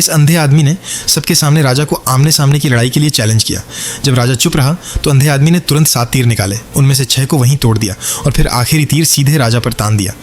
इस अंधे आदमी ने सबके सामने राजा को आमने सामने की लड़ाई के लिए चैलेंज किया। जब राजा चुप रहा तो अंधे आदमी ने तुरंत 7 तीर निकाले, उनमें से 6 को वहीं तोड़ दिया और फिर आखिरी तीर सीधे राजा पर तान दिया।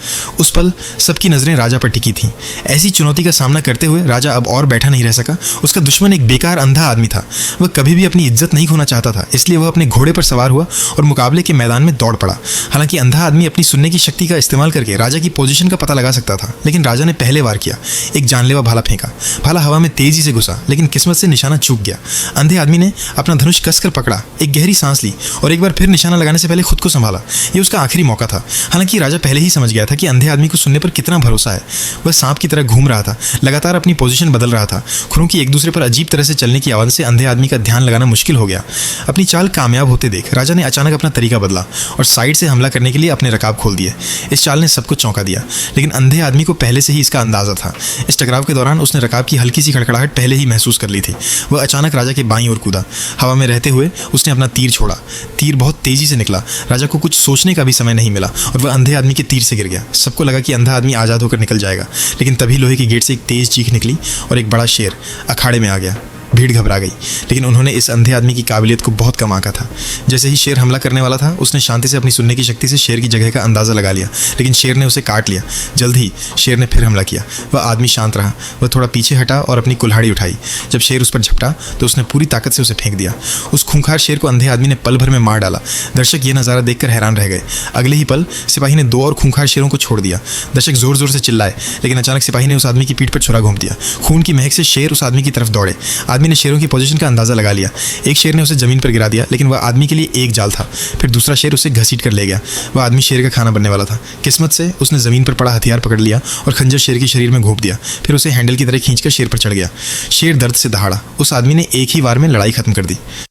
उस पल सबकी नज़रें राजा पर टिकी थीं। ऐसी चुनौती का सामना करते हुए राजा अब और बैठा नहीं रह सका। उसका दुश्मन एक बेकार अंधा आदमी था। वह कभी भी अपनी इज्जत नहीं खोना चाहता था, इसलिए वह अपने घोड़े पर सवार हुआ और मुकाबले के मैदान में दौड़ पड़ा। हालांकि अंधा आदमी अपनी सुनने की शक्ति का इस्तेमाल करके राजा की पोजीशन का पता लगा सकता था, लेकिन राजा ने पहले वार किया। एक जानलेवा भाला फेंका। भाला हवा में तेजी से घुसा, लेकिन किस्मत से निशाना चूक गया। अंधे आदमी ने अपना धनुष कसकर पकड़ा, एक गहरी सांस ली और एक बार फिर निशाना लगाने से पहले खुद को संभाला। ये उसका आखिरी मौका था। हालांकि राजा पहले ही समझ गया था कि अंधे आदमी को सुनने पर कितना भरोसा है। वह सांप की तरह घूम रहा था, लगातार अपनी पोजीशन बदल रहा था। खुरों की एक दूसरे पर अजीब तरह से चलने की आवाज़ से अंधे आदमी का ध्यान लगाना मुश्किल हो गया। अपनी चाल कामयाब होते देख राजा ने अचानक अपना तरीका बदला और साइड से हमला करने के लिए अपने रकाब खोल दिए। इस चाल ने सबको चौंका दिया, लेकिन अंधे आदमी को पहले से ही इसका अंदाजा था। इस टकराव के दौरान उसने रकाब की हल्की सी खड़खड़ाहट पहले ही महसूस कर ली थी। वह अचानक राजा के बाईं ओर कूदा। हवा में रहते हुए उसने अपना तीर छोड़ा। तीर बहुत तेजी से निकला। राजा को कुछ सोचने का भी समय नहीं मिला और वह अंधे आदमी के तीर से गिर गया। सबको लगा कि अंधा आदमी आज़ाद होकर निकल जाएगा, लेकिन तभी लोहे के गेट से एक तेज चीख निकली और एक बड़ा शेर अखाड़े में आ गया। भीड़ घबरा गई, लेकिन उन्होंने इस अंधे आदमी की काबिलियत को बहुत कम आंका था। जैसे ही शेर हमला करने वाला था, उसने शांति से अपनी सुनने की शक्ति से शेर की जगह का अंदाज़ा लगा लिया, लेकिन शेर ने उसे काट लिया। जल्द ही शेर ने फिर हमला किया। वह आदमी शांत रहा। वह थोड़ा पीछे हटा और अपनी कुल्हाड़ी उठाई। जब शेर उस पर झपटा तो उसने पूरी ताकत से उसे फेंक दिया। उस खूंखार शेर को अंधे आदमी ने पल भर में मार डाला। दर्शक ये नज़ारा देखकर हैरान रह गए। अगले ही पल सिपाही ने 2 और खूंखार शेरों को छोड़ दिया। दर्शक जोर जोर से चिल्लाए, लेकिन अचानक सिपाही ने उस आदमी की पीठ पर छुरा घोंप दिया। खून की महक से शेर उस आदमी की तरफ दौड़े। आदमी ने शेरों की पोजीशन का अंदाजा लगा लिया। एक शेर ने उसे जमीन पर गिरा दिया, लेकिन वह आदमी के लिए एक जाल था। फिर दूसरा शेर उसे घसीट कर ले गया। वह आदमी शेर का खाना बनने वाला था। किस्मत से उसने जमीन पर पड़ा हथियार पकड़ लिया और खंजर शेर के शरीर में घोंप दिया। फिर उसे हैंडल की तरह खींचकर शेर पर चढ़ गया। शेर दर्द से दहाड़ा। उस आदमी ने एक ही वार में लड़ाई खत्म कर दी।